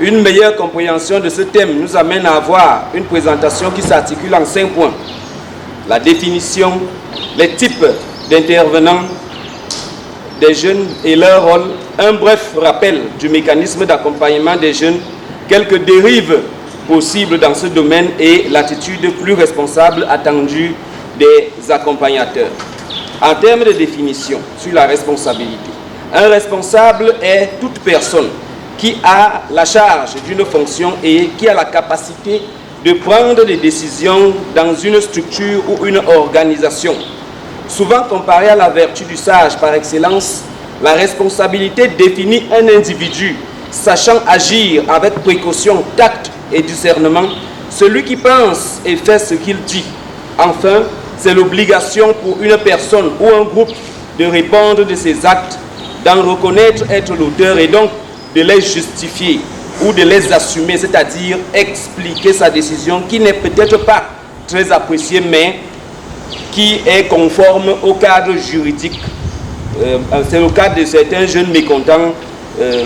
Une meilleure compréhension de ce thème nous amène à avoir une présentation qui s'articule en 5 points. La définition, les types d'intervenants des jeunes et leur rôle, un bref rappel du mécanisme d'accompagnement des jeunes, quelques dérives possibles dans ce domaine et l'attitude plus responsable attendue des accompagnateurs. En termes de définition sur la responsabilité, un responsable est toute personne qui a la charge d'une fonction et qui a la capacité de prendre des décisions dans une structure ou une organisation. Souvent comparée à la vertu du sage par excellence, la responsabilité définit un individu sachant agir avec précaution, tact et discernement, celui qui pense et fait ce qu'il dit. Enfin, c'est l'obligation pour une personne ou un groupe de répondre de ses actes, d'en reconnaître être l'auteur et donc de les justifier ou de les assumer, c'est-à-dire expliquer sa décision qui n'est peut-être pas très appréciée, mais qui est conforme au cadre juridique. C'est le cas de certains jeunes mécontents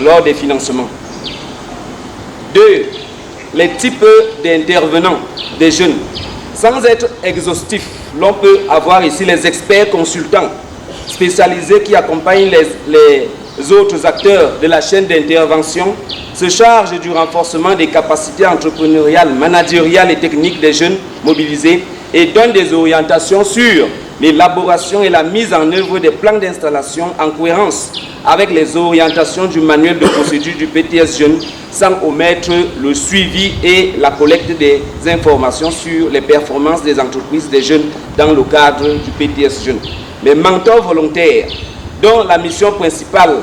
lors des financements. 2. Les types d'intervenants des jeunes. Sans être exhaustif, l'on peut avoir ici les experts consultants spécialisés qui accompagnent les autres acteurs de la chaîne d'intervention, se chargent du renforcement des capacités entrepreneuriales, managériales et techniques des jeunes mobilisés et donnent des orientations sur l'élaboration et la mise en œuvre des plans d'installation en cohérence avec les orientations du manuel de procédure du PTS Jeunes, sans omettre le suivi et la collecte des informations sur les performances des entreprises des jeunes dans le cadre du PTS Jeunes. Les mentors volontaires, dont la mission principale,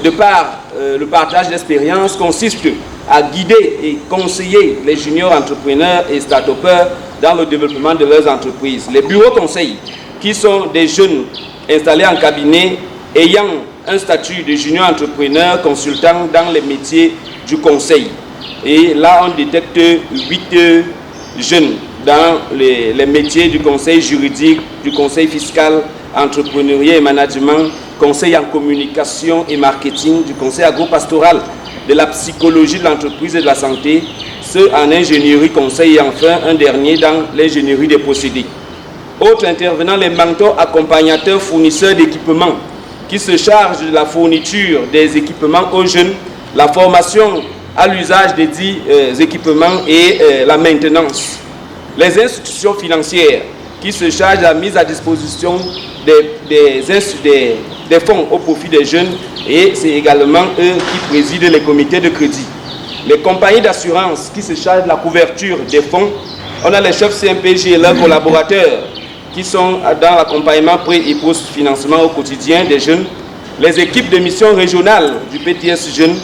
de par le partage d'expérience, consiste à guider et conseiller les juniors entrepreneurs et start-upers dans le développement de leurs entreprises. Les bureaux conseils, qui sont des jeunes installés en cabinet ayant un statut de junior entrepreneur consultant dans les métiers du conseil. Et là, on détecte 8 jeunes dans les métiers du conseil juridique, du conseil fiscal, entrepreneuriat et management, conseil en communication et marketing, du conseil agropastoral, de la psychologie de l'entreprise et de la santé, ceux en ingénierie conseil et enfin un dernier dans l'ingénierie des procédés. Autres intervenants, les mentors accompagnateurs fournisseurs d'équipements qui se chargent de la fourniture des équipements aux jeunes, la formation à l'usage des dits équipements et la maintenance. Les institutions financières qui se chargent de la mise à disposition des fonds au profit des jeunes et c'est également eux qui président les comités de crédit. Les compagnies d'assurance qui se chargent de la couverture des fonds. On a les chefs CMPJ et leurs collaborateurs qui sont dans l'accompagnement pré- et post-financement au quotidien des jeunes. Les équipes de mission régionales du PTS Jeunes.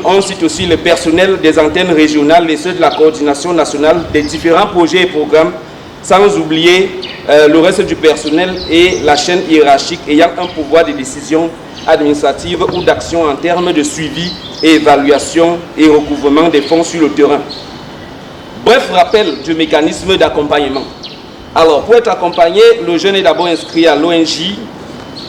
On cite aussi le personnel des antennes régionales et ceux de la coordination nationale des différents projets et programmes, sans oublier le reste du personnel et la chaîne hiérarchique ayant un pouvoir de décision administrative ou d'action en termes de suivi et évaluation et recouvrement des fonds sur le terrain. Bref rappel du mécanisme d'accompagnement. Alors, pour être accompagné, le jeune est d'abord inscrit à l'ONJ,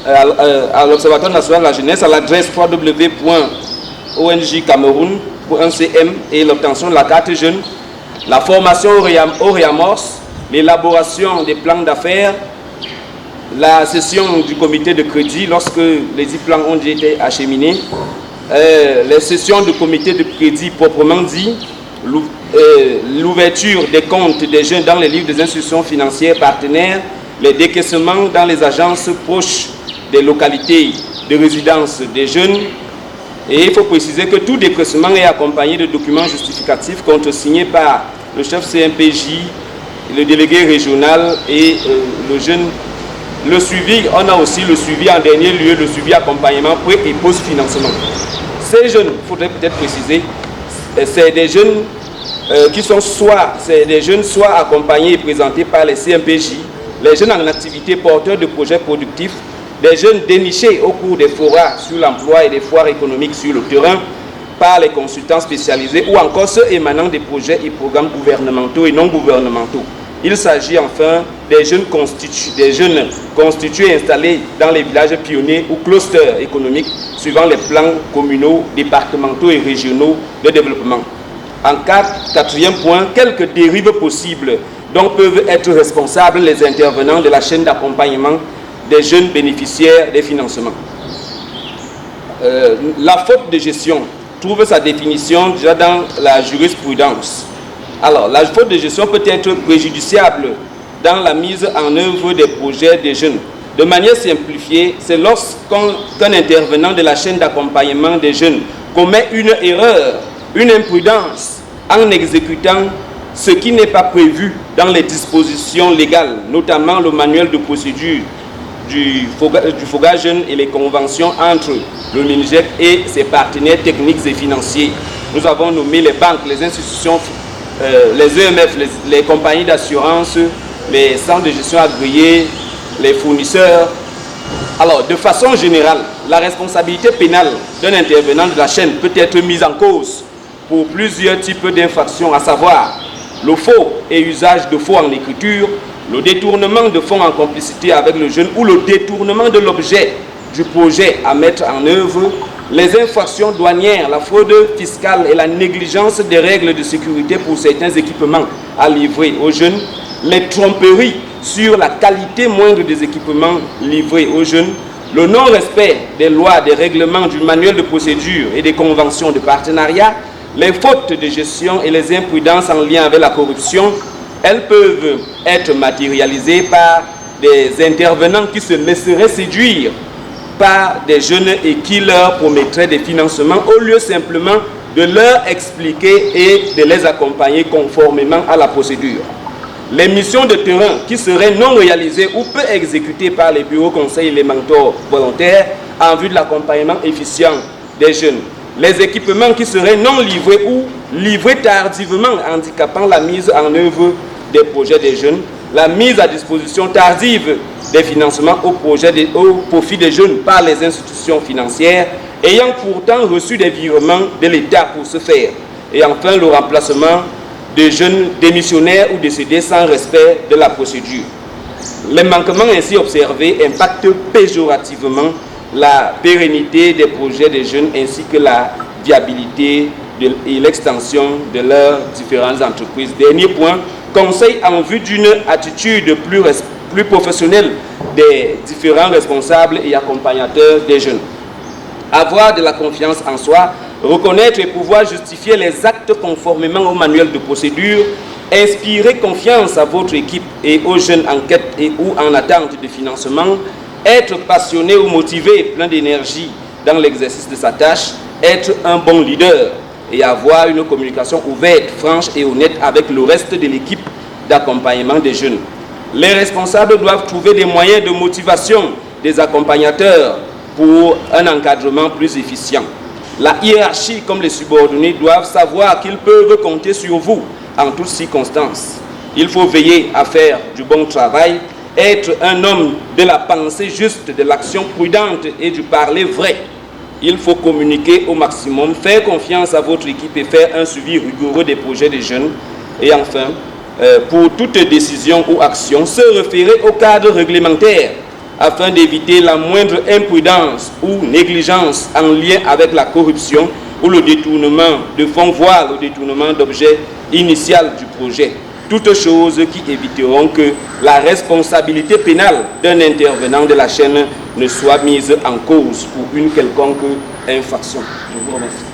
à l'Observatoire national de la jeunesse, à l'adresse www.onjcameroun.cm et l'obtention de la carte jeune, la formation au réamorce, l'élaboration des plans d'affaires, la session du comité de crédit lorsque les 10 plans ont déjà été acheminés, les sessions du comité de crédit proprement dit, l'ouverture des comptes des jeunes dans les livres des institutions financières partenaires, les décaissements dans les agences proches des localités de résidence des jeunes. Et il faut préciser que tout décaissement est accompagné de documents justificatifs contresignés par le chef CMPJ, le délégué régional et le jeune. Le suivi, on a aussi le suivi en dernier lieu, le suivi accompagnement pré- et post-financement. Ces jeunes, il faudrait peut-être préciser, c'est des jeunes qui sont soit accompagnés et présentés par les CMPJ, les jeunes en activité porteurs de projets productifs, des jeunes dénichés au cours des forats sur l'emploi et des foires économiques sur le terrain par les consultants spécialisés ou encore ceux émanant des projets et programmes gouvernementaux et non gouvernementaux. Il s'agit enfin des jeunes constitués installés dans les villages pionniers ou clusters économiques suivant les plans communaux, départementaux et régionaux de développement. En quatrième point, quelques dérives possibles dont peuvent être responsables les intervenants de la chaîne d'accompagnement des jeunes bénéficiaires des financements. La faute de gestion trouve sa définition déjà dans la jurisprudence. Alors, la faute de gestion peut être préjudiciable dans la mise en œuvre des projets des jeunes. De manière simplifiée, c'est lorsqu'un intervenant de la chaîne d'accompagnement des jeunes commet une erreur, une imprudence en exécutant ce qui n'est pas prévu dans les dispositions légales, notamment le manuel de procédure du FOGA Jeunes et les conventions entre le MINJEC et ses partenaires techniques et financiers. Nous avons nommé les banques, les institutions, les EMF, les compagnies d'assurance, les centres de gestion agréés, les fournisseurs. Alors, de façon générale, la responsabilité pénale d'un intervenant de la chaîne peut être mise en cause pour plusieurs types d'infractions, à savoir le faux et usage de faux en écriture, le détournement de fonds en complicité avec le jeune ou le détournement de l'objet du projet à mettre en œuvre, les infractions douanières, la fraude fiscale et la négligence des règles de sécurité pour certains équipements à livrer aux jeunes, les tromperies sur la qualité moindre des équipements livrés aux jeunes, le non-respect des lois, des règlements, du manuel de procédure et des conventions de partenariat, les fautes de gestion et les imprudences en lien avec la corruption. Elles peuvent être matérialisées par des intervenants qui se laisseraient séduire par des jeunes et qui leur promettraient des financements au lieu simplement de leur expliquer et de les accompagner conformément à la procédure. Les missions de terrain qui seraient non réalisées ou peu exécutées par les bureaux conseils et les mentors volontaires en vue de l'accompagnement efficient des jeunes. Les équipements qui seraient non livrés ou livrés tardivement, handicapant la mise en œuvre des projets des jeunes, la mise à disposition tardive des financements au profit des jeunes par les institutions financières ayant pourtant reçu des virements de l'État pour ce faire. Et enfin, le remplacement de jeunes démissionnaires ou décédés sans respect de la procédure. Les manquements ainsi observés impactent péjorativement la pérennité des projets des jeunes ainsi que la viabilité et l'extension de leurs différentes entreprises. Dernier point, conseil en vue d'une attitude plus professionnelle des différents responsables et accompagnateurs des jeunes. Avoir de la confiance en soi, reconnaître et pouvoir justifier les actes conformément au manuel de procédure, inspirer confiance à votre équipe et aux jeunes en quête et ou en attente de financement, être passionné ou motivé, plein d'énergie dans l'exercice de sa tâche, être un bon leader et avoir une communication ouverte, franche et honnête avec le reste de l'équipe d'accompagnement des jeunes. Les responsables doivent trouver des moyens de motivation des accompagnateurs pour un encadrement plus efficient. La hiérarchie comme les subordonnés doivent savoir qu'ils peuvent compter sur vous en toutes circonstances. Il faut veiller à faire du bon travail, être un homme de la pensée juste, de l'action prudente et du parler vrai. Il faut communiquer au maximum, faire confiance à votre équipe et faire un suivi rigoureux des projets des jeunes. Et enfin, pour toute décision ou action, se référer au cadre réglementaire afin d'éviter la moindre imprudence ou négligence en lien avec la corruption ou le détournement de fonds, voire le détournement d'objets initial du projet. Toutes choses qui éviteront que la responsabilité pénale d'un intervenant de la chaîne ne soit mise en cause pour une quelconque infraction. Je vous remercie.